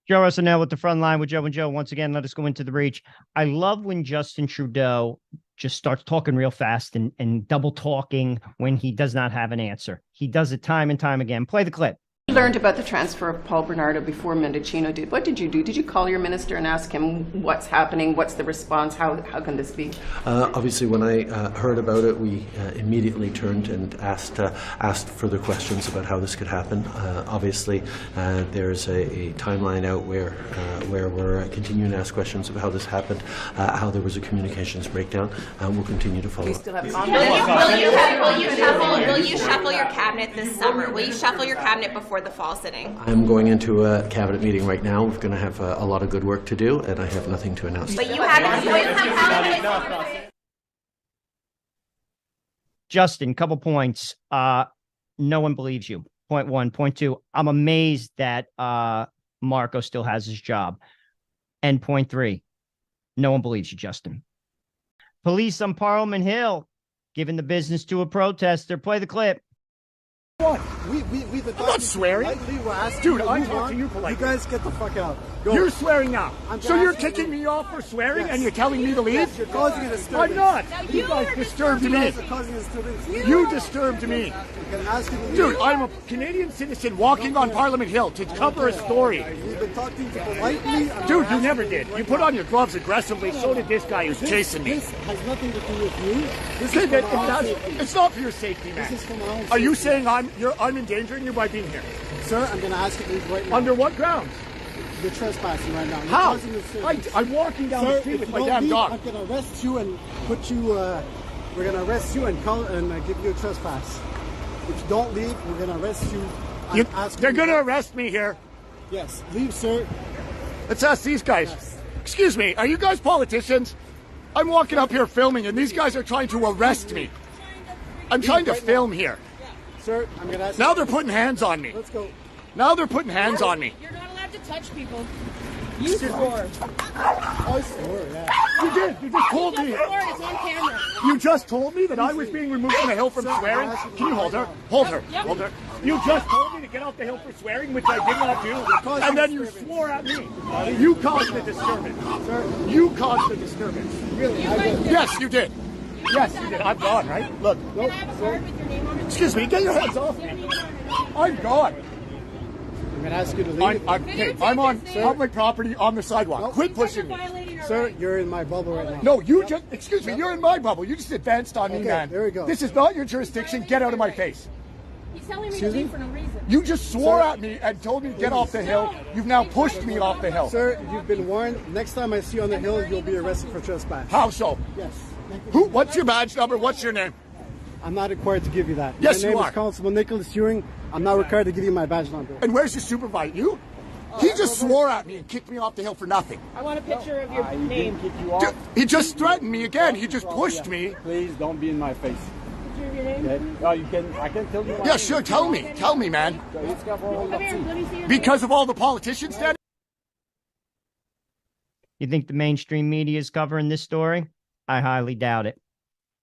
Joe Russell with the front line with Joe and Joe. Once again, let us go into the breach. I love when Justin Trudeau just starts talking real fast and double talking when he does not have an answer. He does it time and time again. Play the clip. You learned about the transfer of Paul Bernardo before Mendocino did. What did you do? Did you call your minister and ask him what's happening? What's the response? How can this be? Obviously, when I heard about it, we immediately turned and asked further questions about how this could happen. Obviously, there's a timeline out where we're continuing to ask questions about how this happened, how there was a communications breakdown, and we'll continue to follow. Do you still have Will you shuffle your cabinet this summer? Will you shuffle your cabinet before the fall sitting? I'm going into a cabinet meeting right now. We're going to have a lot of good work to do, and I have nothing to announce. But you haven't. Justin, couple points. No one believes you. Point one. Point two, I'm amazed that Marco still has his job. And point three, no one believes you, Justin. Police on Parliament Hill giving the business to a protester. Play the clip. What? I'm not swearing. Dude, I'm talking to you politely. You guys get the fuck out. Go. You're swearing now. So you're kicking me off for swearing and you're telling me to leave? Yes, you're causing a disturbance. I'm not. You guys disturbed me. You disturbed me. Dude, I'm a Canadian citizen walking on Parliament Hill to cover a story. You've been talking to politely. Dude, you never did. You put on your gloves aggressively. So did this guy who's chasing me. This has nothing to do with you. It's not for your safety, man. Are you saying I'm endangering you by being here? Sir, I'm going to ask you to leave right now. Under what grounds? You're trespassing right now. How? I'm walking down the street with my damn dog. I'm going to arrest you and put you. We're going to arrest you and give you a trespass. If you don't leave, we're going to arrest you. They're going to arrest me here. Yes, leave, sir. Let's ask these guys. Yes. Excuse me, are you guys politicians? I'm walking up here filming, and these guys are trying to arrest me. I'm trying to film here. Sir, I'm going to ask you. Now they're putting hands on me. Let's go. Now they're putting hands on me. You're not allowed to touch people. You swore. I swore, yeah. You did. You just told me. It's on camera. You just told me that I was being removed from the hill from swearing. Can you hold her? Hold her. Yep. Hold her. You just told me to get off the hill for swearing, which I did not do. And then you swore at me. You caused the disturbance. Sir, you caused the disturbance. Really? Yes, you did. Yes, you did. I'm gone, right? Look. Can I have a card with your name on it? Excuse me. Get your hands off me. I'm gone. I'm going to ask you to leave. I'm on public property on the sidewalk. Nope. Quit pushing me. Sir, you're in my bubble right now. No, you just, excuse me, you're in my bubble. You just advanced on me, man. There we go. This is not your jurisdiction. Get out of my face. He's telling me to leave for no reason. You just swore at me and told me to get off the hill. You've now pushed me off the hill. Sir, you've been warned. Next time I see you on the hill, you'll be arrested for trespass. How so? Yes. What's your badge number? What's your name? I'm not required to give you that. Yes, my name you are. is Constable Nicholas Ewing. I'm not required to give you my badge number. And where's your supervisor? You? He just swore at me and kicked me off the hill for nothing. I want a picture of your name. Kick you off. He just threatened me again. He just pushed me. Please don't be in my face. Picture of your name. Okay? No, you can. I can tell you. Yeah, sure. Tell me. Tell me, man. Come here. Let me see your Because of all the politicians standing. You think the mainstream media is covering this story? I highly doubt it.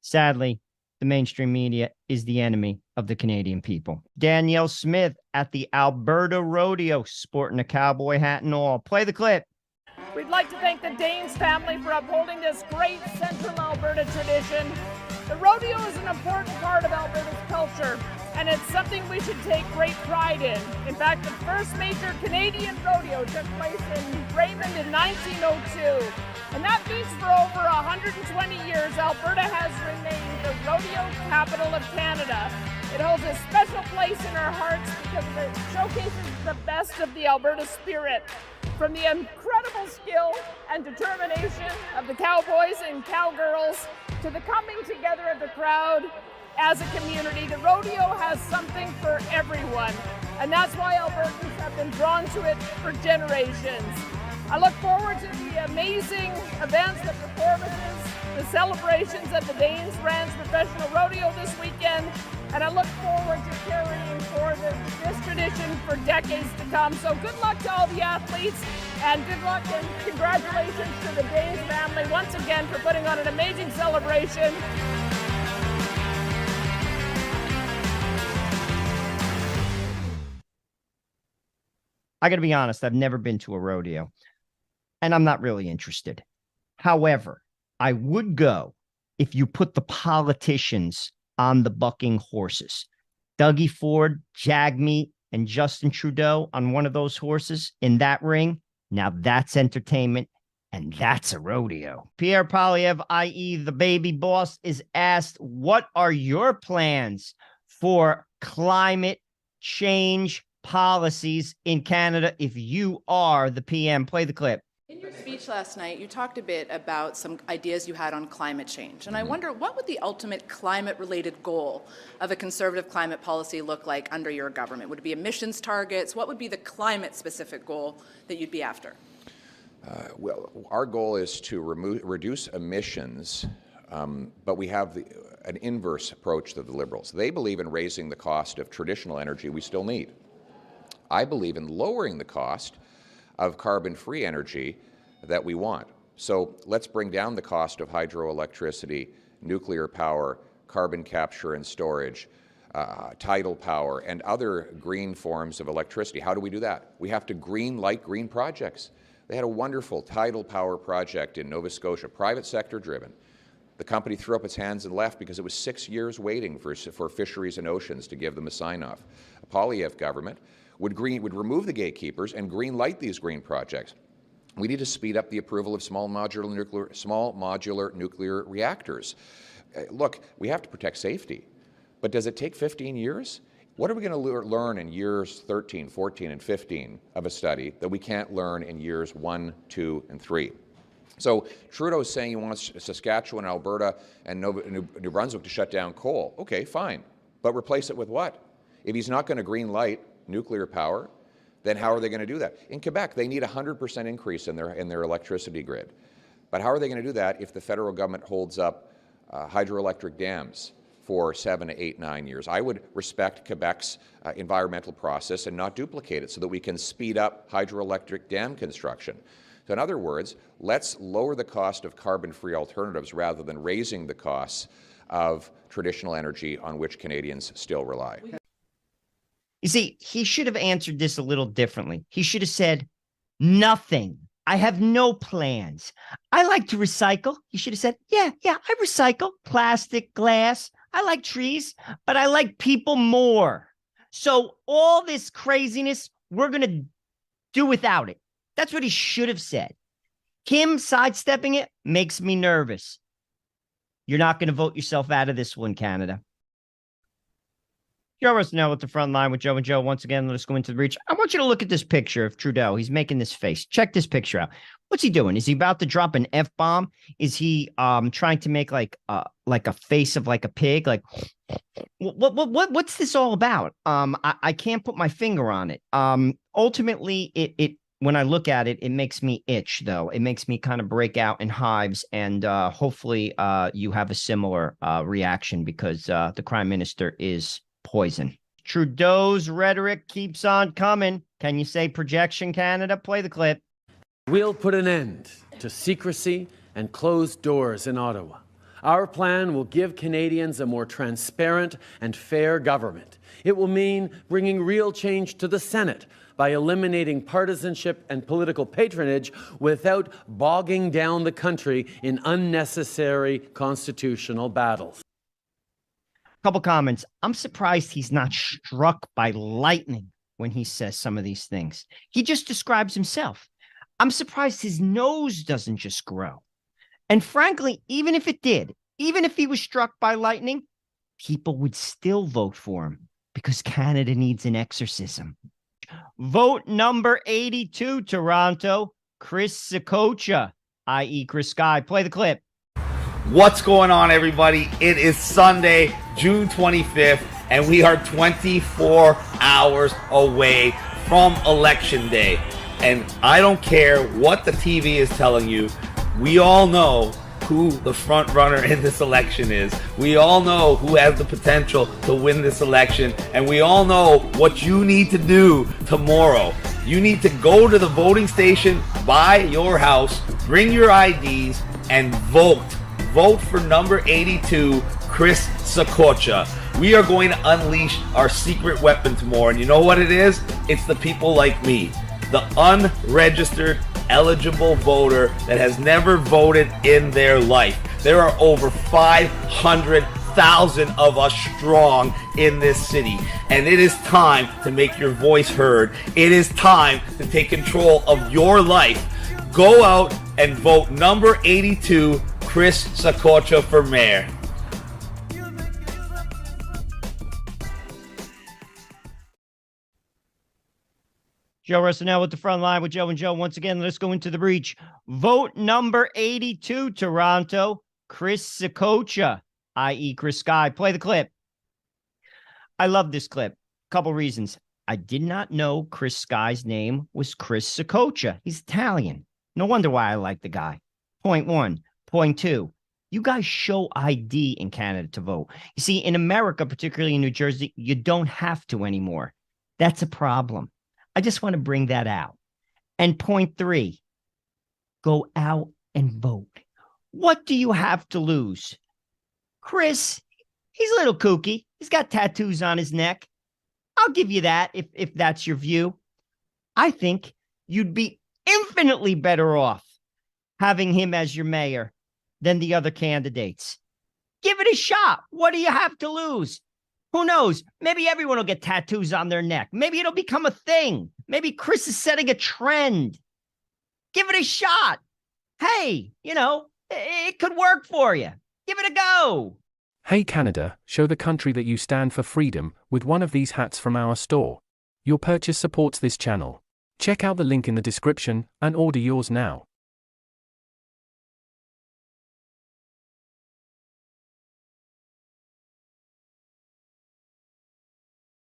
Sadly, the mainstream media is the enemy of the Canadian people. Danielle Smith at the Alberta Rodeo, sporting a cowboy hat and all. Play the clip. We'd like to thank the Danes family for upholding this great Central Alberta tradition. The rodeo is an important part of Alberta's culture, and it's something we should take great pride in. In fact, the first major Canadian rodeo took place in Raymond in 1902. And that means for over 120 years, Alberta has remained the rodeo capital of Canada. It holds a special place in our hearts because it showcases the best of the Alberta spirit. From the incredible skill and determination of the cowboys and cowgirls to the coming together of the crowd as a community, the rodeo has something for everyone. And that's why Albertans have been drawn to it for generations. I look forward to the amazing events, the performances, the celebrations at the Danes Ranch Professional Rodeo this weekend, and I look forward to carrying forward this tradition for decades to come. So good luck to all the athletes, and good luck and congratulations to the Danes family once again for putting on an amazing celebration. I got to be honest, I've never been to a rodeo, and I'm not really interested. However, I would go if you put the politicians on the bucking horses. Dougie Ford, Jagmeet, and Justin Trudeau on one of those horses in that ring. Now that's entertainment, and that's a rodeo. Pierre Poilievre, i.e. the baby boss, is asked, what are your plans for climate change policies in Canada if you are the PM? Play the clip. In your speech last night, you talked a bit about some ideas you had on climate change. And I wonder, what would the ultimate climate-related goal of a conservative climate policy look like under your government? Would it be emissions targets? What would be the climate-specific goal that you'd be after? Well, our goal is to reduce emissions, but we have an inverse approach to the Liberals. They believe in raising the cost of traditional energy we still need. I believe in lowering the cost of carbon-free energy that we want. So let's bring down the cost of hydroelectricity, nuclear power, carbon capture and storage, tidal power, and other green forms of electricity. How do we do that? We have to green-light green projects. They had a wonderful tidal power project in Nova Scotia, private sector driven. The company threw up its hands and left because it was 6 years waiting for Fisheries and Oceans to give them a sign-off. A Poilievre government would remove the gatekeepers and green light these green projects. We need to speed up the approval of small modular nuclear reactors. Look, we have to protect safety, but does it take 15 years? What are we going to learn in years 13, 14, and 15 of a study that we can't learn in years 1, 2, and 3? So Trudeau is saying he wants Saskatchewan, Alberta, and New Brunswick to shut down coal. Okay, fine, but replace it with what? If he's not going to green light nuclear power, then how are they going to do that? In Quebec, they need a 100% increase in their electricity grid. But how are they going to do that if the federal government holds up hydroelectric dams for 7 to 8, 9 years? I would respect Quebec's environmental process and not duplicate it so that we can speed up hydroelectric dam construction. So in other words, let's lower the cost of carbon-free alternatives rather than raising the costs of traditional energy on which Canadians still rely. You see, he should have answered this a little differently. He should have said, nothing. I have no plans. I like to recycle. He should have said, yeah, I recycle plastic, glass. I like trees, but I like people more. So all this craziness, we're going to do without it. That's what he should have said. Him sidestepping it makes me nervous. You're not going to vote yourself out of this one, Canada. Joe Rosenell at the front line with Joe and Joe. Once again, let us go into the breach. I want you to look at this picture of Trudeau. He's making this face. Check this picture out. What's he doing? Is he about to drop an F-bomb? Is he trying to make like a face of like a pig? Like what's this all about? I can't put my finger on it. Ultimately, it when I look at it, it makes me itch, though. It makes me kind of break out in hives, and hopefully you have a similar reaction because the Prime Minister is poison. Trudeau's rhetoric keeps on coming. Can you say projection, Canada? Play the clip. We'll put an end to secrecy and closed doors in Ottawa. Our plan will give Canadians a more transparent and fair government. It will mean bringing real change to the Senate by eliminating partisanship and political patronage without bogging down the country in unnecessary constitutional battles. Couple comments. I'm surprised he's not struck by lightning when he says some of these things. He just describes himself. I'm surprised his nose doesn't just grow. And frankly, even if it did, even if he was struck by lightning, people would still vote for him because Canada needs an exorcism. Vote number 82, Toronto, Chris Sakocha, i.e. Chris Sky. Play the clip. What's going on, everybody? It is Sunday, June 25th, and we are 24 hours away from Election Day. And I don't care what the TV is telling you. We all know who the front runner in this election is. We all know who has the potential to win this election. And we all know what you need to do tomorrow. You need to go to the voting station by your house, bring your IDs, and vote. Vote for number 82, Chris Sakocha. We are going to unleash our secret weapon tomorrow. And you know what it is? It's the people like me. the unregistered eligible voter that has never voted in their life. There are over 500,000 of us strong in this city, and it is time to make your voice heard. It is time to take control of your life. Go out and vote number 82, Chris Sakocha, for mayor. Joe Russell with the front line with Joe and Joe. Once again, let's go into the breach. Vote number 82, Toronto, Chris Sakocha, i.e. Chris Sky. Play the clip. I love this clip. Couple reasons. I did not know Chris Sky's name was Chris Sakocha. He's Italian. No wonder why I like the guy. Point one. Point two. You guys show ID in Canada to vote. You see, in America, particularly in New Jersey, you don't have to anymore. That's a problem. I just want to bring that out. And point three, go out and vote. What do you have to lose? Chris, he's a little kooky. He's got tattoos on his neck. I'll give you that if that's your view. I think you'd be infinitely better off having him as your mayor than the other candidates. Give it a shot. What do you have to lose? Who knows? Maybe everyone will get tattoos on their neck. Maybe it'll become a thing. Maybe Chris is setting a trend. Give it a shot. Hey, it could work for you. Give it a go. Hey Canada, show the country that you stand for freedom with one of these hats from our store. Your purchase supports this channel. Check out the link in the description and order yours now.